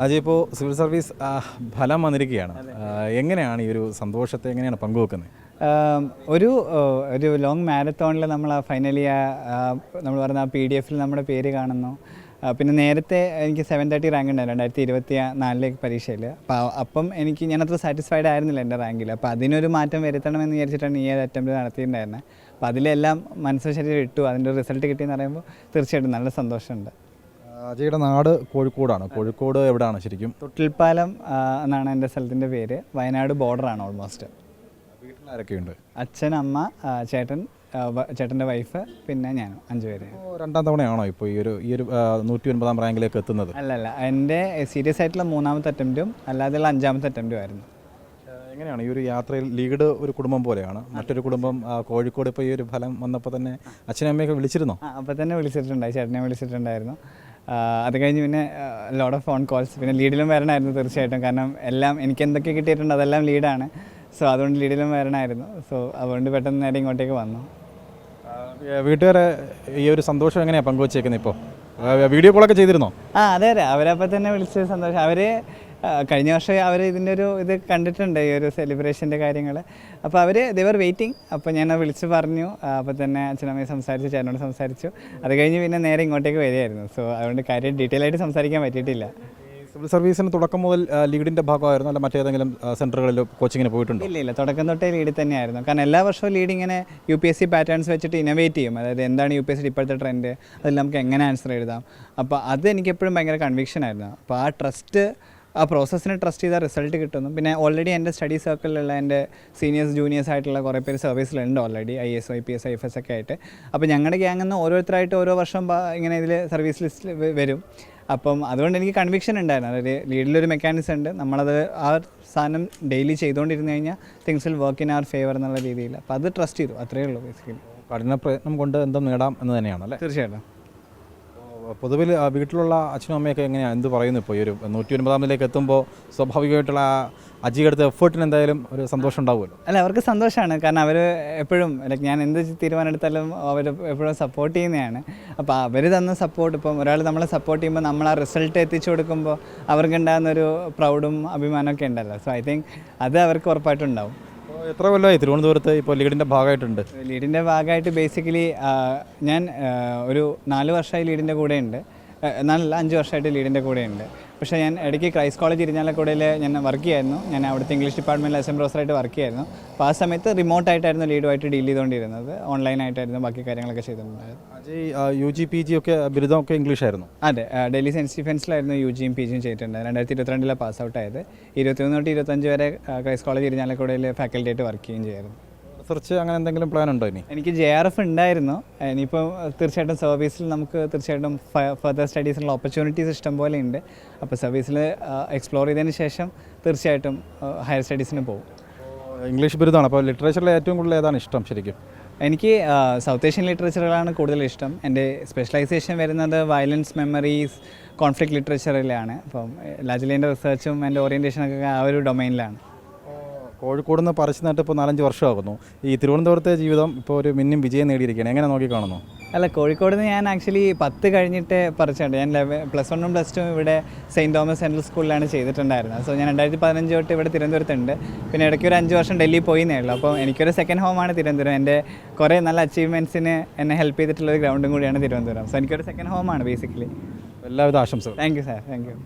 അജയ്, ഇപ്പോൾ civil service ഫലം വന്നിരിക്കുകയാണ്. എങ്ങനെയാണ് ഈ ഒരു സന്തോഷത്തെ എങ്ങനെയാണ് പങ്കുവെക്കുന്നത്? ഒരു ഒരു ലോങ് മാരത്തോണിൽ നമ്മൾ ഫൈനലി നമ്മൾ പറഞ്ഞ PDF നമ്മുടെ പേര് കാണുന്നു. പിന്നെ നേരത്തെ എനിക്ക് 730 റാങ്ക് ഉണ്ടായിരുന്നു 2024 പരീക്ഷയിൽ. അപ്പം ഞാനത്ര സാറ്റിസ്ഫൈഡ് ആയിരുന്നില്ല എൻ്റെ റാങ്കിൽ. അപ്പോൾ അതിനൊരു മാറ്റം വരുത്തണമെന്ന് വിചാരിച്ചിട്ടാണ് ഈ അറ്റംപ്റ്റ് നടത്തിയിട്ടുണ്ടായിരുന്നത്. അപ്പോൾ അതിലെല്ലാം മനസ്സ് ശരീരം ഇട്ടു. അതിൻ്റെ റിസൾട്ട് കിട്ടിയെന്ന് പറയുമ്പോൾ തീർച്ചയായിട്ടും നല്ല സന്തോഷമുണ്ട്. അജയുടെ നാട് കോഴിക്കോടാണ്. കോഴിക്കോട് എവിടെയാണ് ശരിക്കും? തൊട്ടിൽപ്പാലം എന്നാണ് എൻ്റെ സ്ഥലത്തിൻ്റെ പേര്. വയനാട് ബോർഡറാണ് ഓൾമോസ്റ്റ്. വീട്ടിൽ ആരൊക്കെയുണ്ട്? അച്ഛൻ, അമ്മ, ചേട്ടൻ്റെ വൈഫ്, പിന്നെ ഞാനും, 5 പേര്. രണ്ടാം തവണയാണോ ഇപ്പോൾ ഈ ഒരു 109ാം റാങ്കിലേക്ക് എത്തുന്നത്? അല്ലല്ല, എൻ്റെ സീരിയസ് ആയിട്ടുള്ള 3ാമത്തെ അറ്റംപ്റ്റും അല്ലാതെയുള്ള 5ാമത്തെ അറ്റംപ്റ്റും ആയിരുന്നു. എങ്ങനെയാണ് ഈ ഒരു യാത്രയിൽ? ലീഡ് ഒരു കുടുംബം പോലെയാണ്, മറ്റൊരു കുടുംബം കോഴിക്കോട്. ഇപ്പോൾ ഈ ഒരു ഫലം വന്നപ്പോൾ തന്നെ അച്ഛനും അമ്മയൊക്കെ വിളിച്ചിരുന്നോ? അപ്പോൾ തന്നെ വിളിച്ചിട്ടുണ്ടായി, ചേട്ടനെ വിളിച്ചിട്ടുണ്ടായിരുന്നു. അത് കഴിഞ്ഞ് പിന്നെ ലോഡ് ഓഫ് ഫോൺ കോൾസ്. പിന്നെ ലീഡിലും വരണമായിരുന്നു തീർച്ചയായിട്ടും, കാരണം എല്ലാം എനിക്ക് എന്തൊക്കെ കിട്ടിയിട്ടുണ്ട് അതെല്ലാം ലീഡാണ്. സോ അതുകൊണ്ട് ലീഡിലും വരണമായിരുന്നു. സോ അതുകൊണ്ട് പെട്ടെന്ന് നേരെ ഇങ്ങോട്ടേക്ക് വന്നു. വീട്ടുകാരെ ഈ ഒരു സന്തോഷം എങ്ങനെയാണ് പങ്കുവച്ചേക്കുന്നത്? ഇപ്പോൾ വീഡിയോ കോളൊക്കെ ചെയ്തിരുന്നോ? അതെ, അവരപ്പോൾ തന്നെ വിളിച്ച സന്തോഷം. അവർ കഴിഞ്ഞ വർഷം അവർ ഇതിൻ്റെ ഇത് കണ്ടിട്ടുണ്ട്, ഈ ഒരു സെലിബ്രേഷൻ്റെ കാര്യങ്ങൾ. അപ്പോൾ ദേ വർ വെയിറ്റിംഗ്. അപ്പോൾ ഞാൻ വിളിച്ച് പറഞ്ഞു. അപ്പോൾ തന്നെ അച്ഛനമ്മയെ സംസാരിച്ചു, ചേട്ടനോട് സംസാരിച്ചു. അത് കഴിഞ്ഞ് പിന്നെ നേരെ ഇങ്ങോട്ടേക്ക് വരികയായിരുന്നു. സോ അതുകൊണ്ട് കാര്യം ഡീറ്റെയിൽ ആയിട്ട് സംസാരിക്കാൻ പറ്റിയിട്ടില്ല. സിവിൽ സർവീസിന് തുടക്കം മുതൽ ലീഡിൻ്റെ ഭാഗമായിരുന്നു, അല്ല മറ്റേതെങ്കിലും സെൻറ്ററുകളിൽ കോച്ചിങ്ങിന് പോയിട്ടുണ്ട്? ഇല്ല, തുടക്കം തൊട്ടേ ലീഡിൽ തന്നെയായിരുന്നു. കാരണം എല്ലാ വർഷവും ലീഡ് ഇങ്ങനെ UPSC പാറ്റേൺസ് വെച്ചിട്ട് ഇന്നോവേറ്റ് ചെയ്യും. അതായത് എന്താണ് UPSC ഇപ്പോഴത്തെ ട്രെൻഡ്, അതിൽ നമുക്ക് എങ്ങനെ ആൻസർ എഴുതാം. അപ്പോൾ അത് എനിക്കെപ്പോഴും ഭയങ്കര കൺവിക്ഷൻ ആയിരുന്നു. അപ്പോൾ ആ പ്രോസസ്സിനെ ട്രസ്റ്റ് ചെയ്താൽ റിസൾട്ട് കിട്ടുന്നു. പിന്നെ ഓൾറെഡി എൻ്റെ സ്റ്റഡി സർക്കിളിലുള്ള എൻ്റെ സീനിയേഴ്സ് ജൂനിയേഴ്സ് ആയിട്ടുള്ള കുറേ പേര് സർവീസിലുണ്ട് ഓൾറെഡി, IAS, IPS, IFS ഒക്കെ ആയിട്ട്. അപ്പോൾ ഞങ്ങളുടെ ഗ്യാങ്ങിൽ നിന്ന് ഓരോരുത്തരായിട്ട് ഓരോ വർഷം ഇങ്ങനെ ഇതിൽ സർവീസ് ലിസ്റ്റിൽ വരും. അപ്പം അതുകൊണ്ട് എനിക്ക് കൺവിക്ഷൻ ഉണ്ടായിരുന്നു. അതായത് ലീഡിലൊരു മെക്കാനിസം ഉണ്ട്, നമ്മളത് ആ സാധനം ഡെയിലി ചെയ്തുകൊണ്ടിരുന്നു കഴിഞ്ഞാൽ തിങ്സ് വിൽ വർക്ക് ഇൻ അവർ ഫേവർ എന്നുള്ള രീതിയിൽ. അപ്പോൾ അത് ട്രസ്റ്റ് ചെയ്തു, അത്രയേ ഉള്ളൂ. ബേസിക്കലി കഠിന പ്രയത്നം കൊണ്ട് എന്തും നേടാം എന്ന് തന്നെയാണ് അല്ലേ? തീർച്ചയായിട്ടും. പൊതുവിൽ വീട്ടിലുള്ള അച്ഛനും അമ്മയൊക്കെ എങ്ങനെയാണ് എന്ത് പറയുന്നു? ഇപ്പോൾ ഈ ഒരു 109ാമതിലേക്ക് എത്തുമ്പോൾ സ്വാഭാവികമായിട്ടുള്ള അജിയുടെ അടുത്ത എഫേർട്ടിന് എന്തായാലും ഒരു സന്തോഷം ഉണ്ടാവുമല്ലോ? അല്ല, അവർക്ക് സന്തോഷമാണ്. കാരണം അവർ എപ്പോഴും ഞാൻ എന്ത് തീരുമാനം എടുത്താലും അവർ എപ്പോഴും സപ്പോർട്ട് ചെയ്യുന്നതാണ്. അപ്പോൾ അവർ തന്ന സപ്പോർട്ട്, ഇപ്പം ഒരാൾ നമ്മളെ സപ്പോർട്ട് ചെയ്യുമ്പോൾ നമ്മൾ ആ റിസൾട്ട് എത്തിച്ചു കൊടുക്കുമ്പോൾ അവർക്കുണ്ടാകുന്നൊരു പ്രൗഡും അഭിമാനമൊക്കെ ഉണ്ടല്ലോ. സോ ഐ തിങ്ക് അത് അവർക്ക് ഉറപ്പായിട്ടും ഉണ്ടാവും. എത്ര കൊല്ലമായി തിരുവനന്തപുരത്ത് ഇപ്പോൾ ലീഡിൻ്റെ ഭാഗമായിട്ടുണ്ട്? ലീഡിൻ്റെ ഭാഗമായിട്ട് ബേസിക്കലി ഞാൻ ഒരു 4 വർഷമായി ലീഡിൻ്റെ കൂടെ ഉണ്ട്. 5 വർഷമായിട്ട് ലീഡിൻ്റെ കൂടെ ഉണ്ട്. പക്ഷേ ഞാൻ ഇടയ്ക്ക് ക്രൈസ്റ്റ് കോളേജ് ഇരിഞ്ഞാലക്കുടയിൽ ഞാൻ വർക്ക് ചെയ്യായിരുന്നു. ഞാൻ അവിടുത്തെ ഇംഗ്ലീഷ് ഡിപ്പാർട്ട്മെൻറ്റിൽ അസിസ്റ്റന്റ് പ്രൊഫസറായിട്ട് വർക്ക് ചെയ്യായിരുന്നു. അപ്പോൾ ആ സമയത്ത് റിമോട്ടായിട്ടായിരുന്നു ലീഡുമായിട്ട് ഡീൽ ചെയ്തുകൊണ്ടിരുന്നത്. ഓൺലൈനായിട്ടായിരുന്നു ബാക്കി കാര്യങ്ങളൊക്കെ ചെയ്തിട്ടുണ്ടായിരുന്നു. അജയ് UG PG ഒക്കെ ബിരുദമൊക്കെ ഇംഗ്ലീഷായിരുന്നു? അതെ, ഡൽഹി സെൻറ്റ് സ്റ്റീഫൻസിലായിരുന്നു UGയും PGയും ചെയ്തിട്ടുണ്ട്. 2022 പാസ് ഔട്ട് ആയത്. 21 തൊട്ട് 25 വരെ ക്രൈസ്റ്റ് കോളേജ് ഇരിഞ്ഞാലക്കുടയിൽ ഫാക്കൽറ്റി ആയിട്ട് വർക്ക് ചെയ്യുകയും ചെയ്യായിരുന്നു. റിസർച്ച് അങ്ങനെ എന്തെങ്കിലും പ്ലാൻ ഉണ്ടോ ഇനി? എനിക്ക് JRF ഉണ്ടായിരുന്നു. ഇനിയിപ്പോൾ തീർച്ചയായിട്ടും സർവീസിൽ നമുക്ക് തീർച്ചയായിട്ടും ഫർദർ സ്റ്റഡീസിനുള്ള ഓപ്പർച്യൂണിറ്റീസ് ഇഷ്ടം പോലെ ഉണ്ട്. അപ്പോൾ സർവീസിൽ എക്സ്പ്ലോർ ചെയ്തതിന് ശേഷം തീർച്ചയായിട്ടും ഹയർ സ്റ്റഡീസിന് പോകും. ഇംഗ്ലീഷ് ബിരുദമാണ്. അപ്പോൾ ലിറ്ററേച്ചറിൽ ഏറ്റവും കൂടുതൽ ഏതാണ് ഇഷ്ടം ശരിക്കും? എനിക്ക് സൗത്ത് ഏഷ്യൻ ലിറ്ററേച്ചറുകളാണ് കൂടുതൽ ഇഷ്ടം. എൻ്റെ സ്പെഷ്യലൈസേഷൻ വരുന്നത് വയലൻസ്, മെമ്മറീസ്, കോൺഫ്ലിക്റ്റ് ലിറ്ററേച്ചറിലാണ്. അപ്പം ലാർജ്ലി എൻ്റെ റിസർച്ചും എൻ്റെ ഓറിയൻറ്റേഷനൊക്കെ ആ ഒരു ഡൊമൈനിലാണ്. കോഴിക്കോട് നിന്ന് പറിച്ചു നട്ട് ഇപ്പോൾ 4-5 വർഷമാകുന്നു. ഈ തിരുവനന്തപുരത്തെ ജീവിതം ഇപ്പോൾ ഒരു മിന്നും വിജയം നേടിയിരിക്കുകയാണ്. എങ്ങനെ നോക്കിക്കാണുന്നു? അല്ല, കോഴിക്കോട് നിന്ന് ഞാൻ ആക്ച്വലി 10 കഴിഞ്ഞിട്ട് പറിച്ചിട്ടുണ്ട്. ഞാൻ +1ഉം +2ഉം ഇവിടെ സെയിൻറ്റ് തോമസ് സെൻട്രൽ സ്കൂളിലാണ് ചെയ്തിട്ടുണ്ടായിരുന്നത്. സോ ഞാൻ 2015 തൊട്ട് ഇവിടെ തിരുവനന്തപുരത്തുണ്ട്. പിന്നെ ഇടയ്ക്ക് ഒരു 5 വർഷം ഡൽഹി പോയിന്നേ ഉള്ളൂ. അപ്പോൾ എനിക്കൊരു സെക്കൻഡ് ഹോമാണ് തിരുവനന്തപുരം. എൻ്റെ കുറേ നല്ല അച്ചീവ്മെൻറ്റ്സിന് എന്നെ ഹെൽപ്പ് ചെയ്തിട്ടുള്ളൊരു ഗ്രൗണ്ടും കൂടിയാണ് തിരുവനന്തപുരം. സോ എനിക്കൊരു സെക്കൻഡ് ഹോമാണ് ബേസിക്കലി. എല്ലാവിധ ആശംസകളും. Thank you sir, thank you.